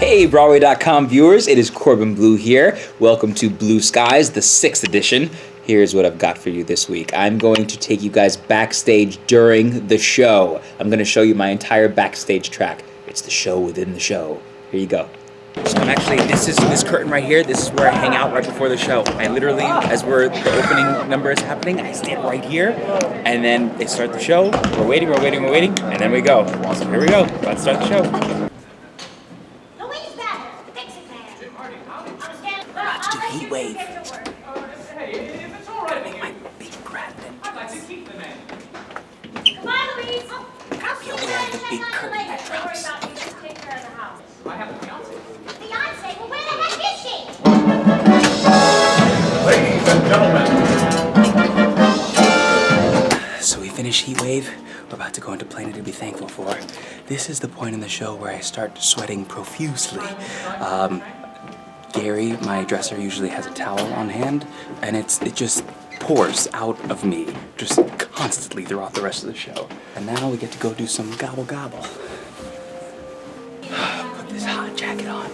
Hey Broadway.com viewers, it is Corbin Bleu here. Welcome to Blue Skies, the 6th edition. Here's what I've got for you this week. I'm going to take you guys backstage during the show. I'm going to show you my entire backstage track. It's the show within the show. Here you go. So I'm actually, this curtain right here, this is where I hang out right before the show. I literally, as the opening number is happening, I stand right here, and then they start the show. We're waiting, and then we go. So here we go. Let's start the show. Let's do Heat Wave. Gotta make my big grand entrance. Come on, Louise. Gotta be able to have the big curtain that drops. I have a fiance. Fiance? Well, where the heck is she? Ladies and gentlemen. So we finish Heat Wave. We're about to go into Planet to be thankful for. This is the point in the show where I start sweating profusely. Gary, my dresser, usually has a towel on hand, and it just pours out of me just constantly throughout the rest of the show. And now we get to go do some gobble gobble. Put this hot jacket on.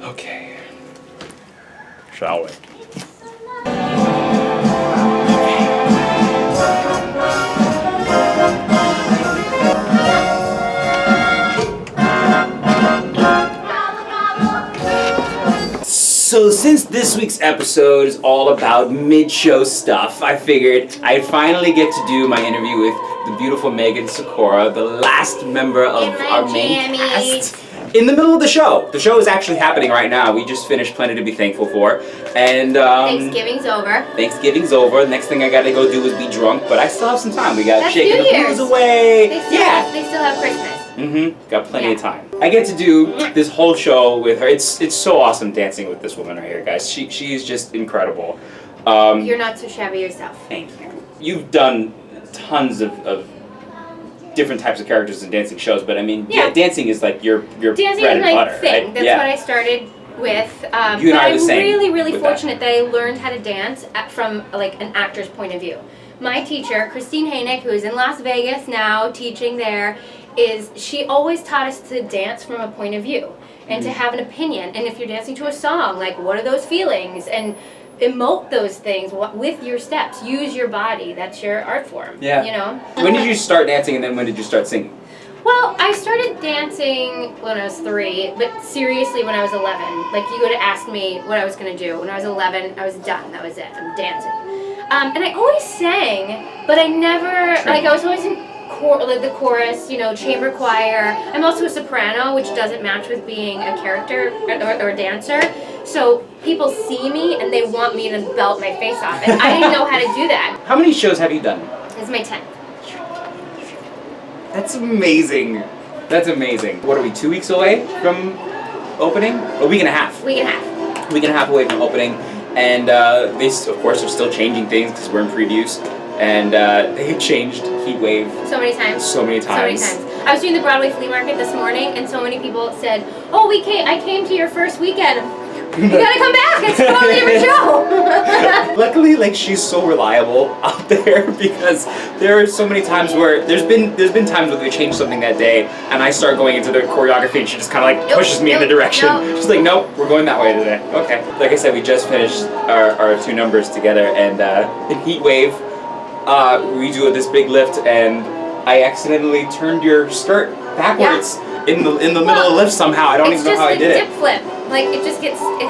Okay. Shall we? So since this week's episode is all about mid-show stuff, I figured I'd finally get to do my interview with the beautiful Megan Sikora, the last member of our main cast. In the middle of the show. The show is actually happening right now. We just finished Plenty to be Thankful For. And Thanksgiving's over. Thanksgiving's over. The next thing I gotta go do is be drunk, but I still have some time. We got shaking the blues away. They still have Christmas. Got plenty of time. I get to do this whole show with her. It's so awesome dancing with this woman right here, guys. She's just incredible. You're not so shabby yourself. Thank you. You've done tons of different types of characters in dancing shows, but I mean, dancing is like your dancing bread is and my butter, thing. right? That's what I started with. You and I are but I'm the same really with fortunate that I learned how to dance from like an actor's point of view. My teacher, Christine Haynick, who is in Las Vegas now teaching there, she always taught us to dance from a point of view and to have an opinion. And if you're dancing to a song, like what are those feelings? And emote those things with your steps. Use your body. That's your art form. Yeah. You know? When did you start dancing and then when did you start singing? Well, I started dancing when I was 3, but seriously when I was 11. Like, you would have asked me what I was going to do. When I was 11, I was done. That was it. I'm dancing. And I always sang, but I never, like, I was always in the chorus, you know, chamber choir. I'm also a soprano, which doesn't match with being a character or a dancer. So people see me and they want me to belt my face off, and I didn't know how to do that. How many shows have you done? It's my 10th. That's amazing. That's amazing. What are we, 2 weeks away from opening? A week and a half. Week and a half. Week and a half away from opening. And they, of course, are still changing things because we're in previews. And they changed Heat Wave so many times. So many times. I was doing the Broadway flea market this morning, and so many people said, "Oh, I came to your first weekend. You gotta come back. It's totally a different show." Luckily, like, she's so reliable out there because there are so many times where there's been times where they change something that day, and I start going into the choreography, and she just kind of like pushes me in the direction. She's like, "Nope, we're going that way today." Okay. Like I said, we just finished our 2 numbers together, and in Heat Wave, we do this big lift, and I accidentally turned your skirt backwards in the middle of the lift somehow. I don't even know how I did it. It's just a dip flip. Like, it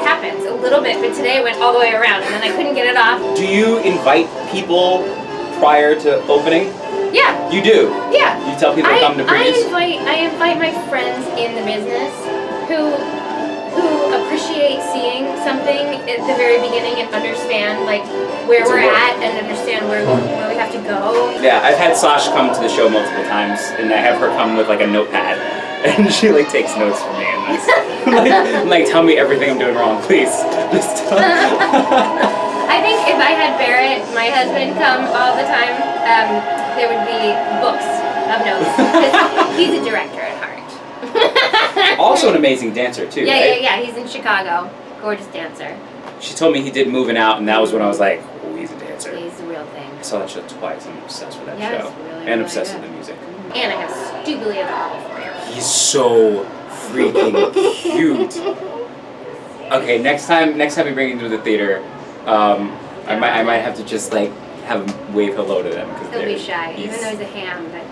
happens a little bit, but today it went all the way around, and then I couldn't get it off. Do you invite people prior to opening? Yeah. You do? Yeah. You tell people to come to previews? I invite my friends in the business who appreciate seeing something at the very beginning and understand like where we're at and understand where we have to go. Yeah, I've had Sash come to the show multiple times, and I have her come with like a notepad, and she like takes notes for me, and that's like, tell me everything I'm doing wrong, please. Just tell I think if I had Barrett, my husband, come all the time, there would be books of notes. 'Cause he's a director at heart. Also an amazing dancer too, right? Yeah. He's in Chicago. Gorgeous dancer. She told me he did Moving Out, and that was when I was like, oh, he's a dancer. He's the real thing. I saw that show twice. I'm obsessed with that show. It's really, and really obsessed good. with the music. And I have stupidly adorable for you. He's so freaking cute. Okay, next time we bring him to the theater, I might have to just like have him wave hello to them because He'll be shy, even though he's a ham, but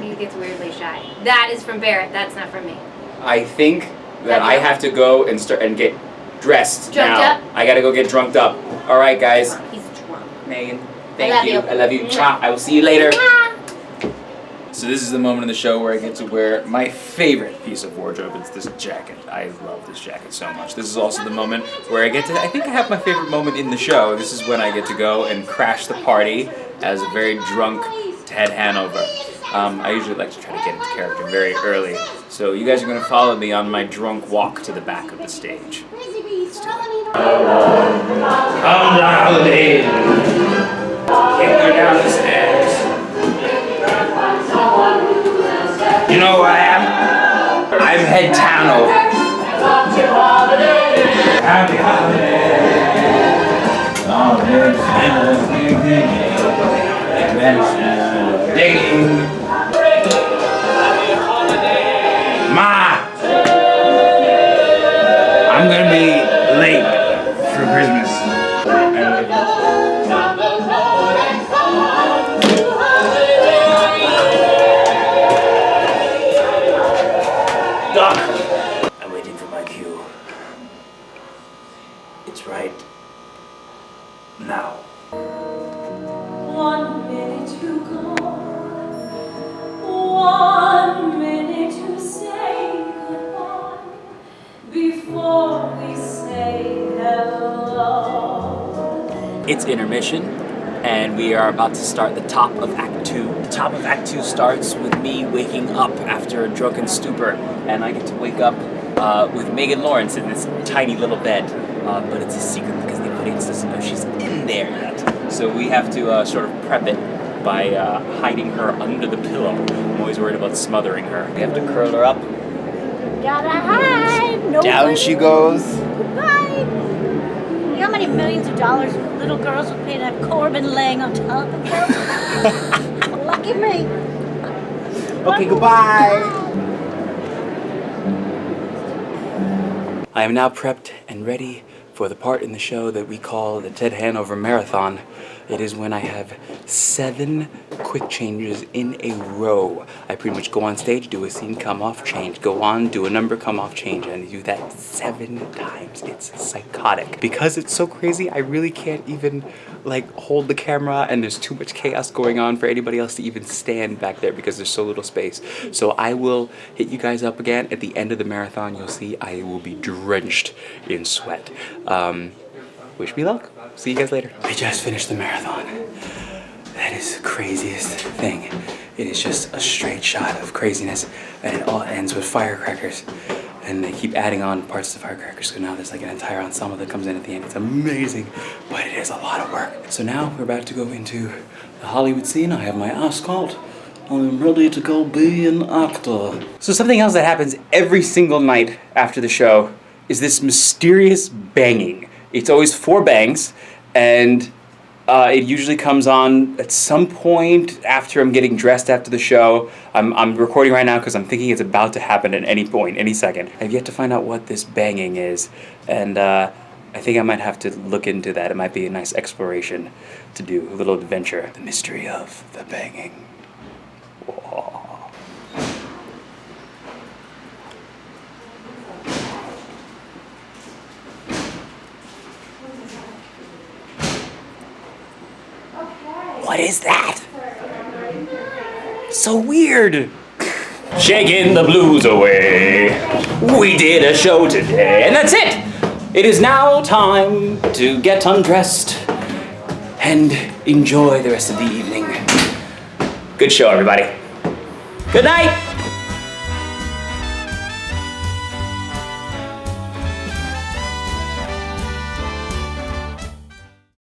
he gets weirdly shy. That is from Barrett. That's not from me. I think that I have to go and start and get dressed Drunked now. up? I gotta go get drunked up. All right, guys. He's drunk. Megan, I thank love you. you. I love you. Mwah. I will see you later. So this is the moment in the show where I get to wear my favorite piece of wardrobe. It's this jacket. I love this jacket so much. This is also the moment where I get to, I think I have my favorite moment in the show. This is when I get to go and crash the party as a very drunk Ted Hanover. I usually like to try to get into character very early. So you guys are going to follow me on my drunk walk to the back of the stage. Let's do it. Come down, lady. Can't go down the stairs. You know who I am? I'm Head Tano. Happy holiday. Ma! I'm gonna be late for Christmas. Doc! I'm waiting for my cue. It's right now. 1 minute to go, 1 minute to say goodbye before we say hello. It's intermission, and we are about to start the top of Act 2. The top of Act 2 starts with me waking up after a drunken stupor, and I get to wake up with Megan Lawrence in this tiny little bed. But it's a secret because the audience doesn't know she's in there yet. So we have to sort of prep it by hiding her under the pillow. I'm always worried about smothering her. We have to curl her up. Gotta hide. No Down one- she goes. Goodbye. You know how many millions of dollars little girls would pay to have Corbin laying on top of them? Lucky me. Okay, goodbye. I am now prepped and ready for the part in the show that we call the Ted Hanover Marathon. It is when I have 7 quick changes in a row. I pretty much go on stage, do a scene, come off, change, go on, do a number, come off, change, and I do that 7 times. It's psychotic. Because it's so crazy, I really can't even like hold the camera, and there's too much chaos going on for anybody else to even stand back there because there's so little space. So I will hit you guys up again at the end of the marathon. You'll see I will be drenched in sweat. Wish me luck. See you guys later. I just finished the marathon. That is the craziest thing. It is just a straight shot of craziness, and it all ends with firecrackers. And they keep adding on parts of the firecrackers, so now there's like an entire ensemble that comes in at the end. It's amazing, but it is a lot of work. So now we're about to go into the Hollywood scene. I have my ascot. I'm ready to go be an actor. So something else that happens every single night after the show is this mysterious banging. It's always 4 bangs, and it usually comes on at some point after I'm getting dressed after the show. I'm recording right now because I'm thinking it's about to happen at any point, any second. I've yet to find out what this banging is, and I think I might have to look into that. It might be a nice exploration to do, a little adventure. The mystery of the banging. Whoa. What is that? So weird. Shaking the blues away. We did a show today, and that's it. It is now time to get undressed and enjoy the rest of the evening. Good show, everybody. Good night.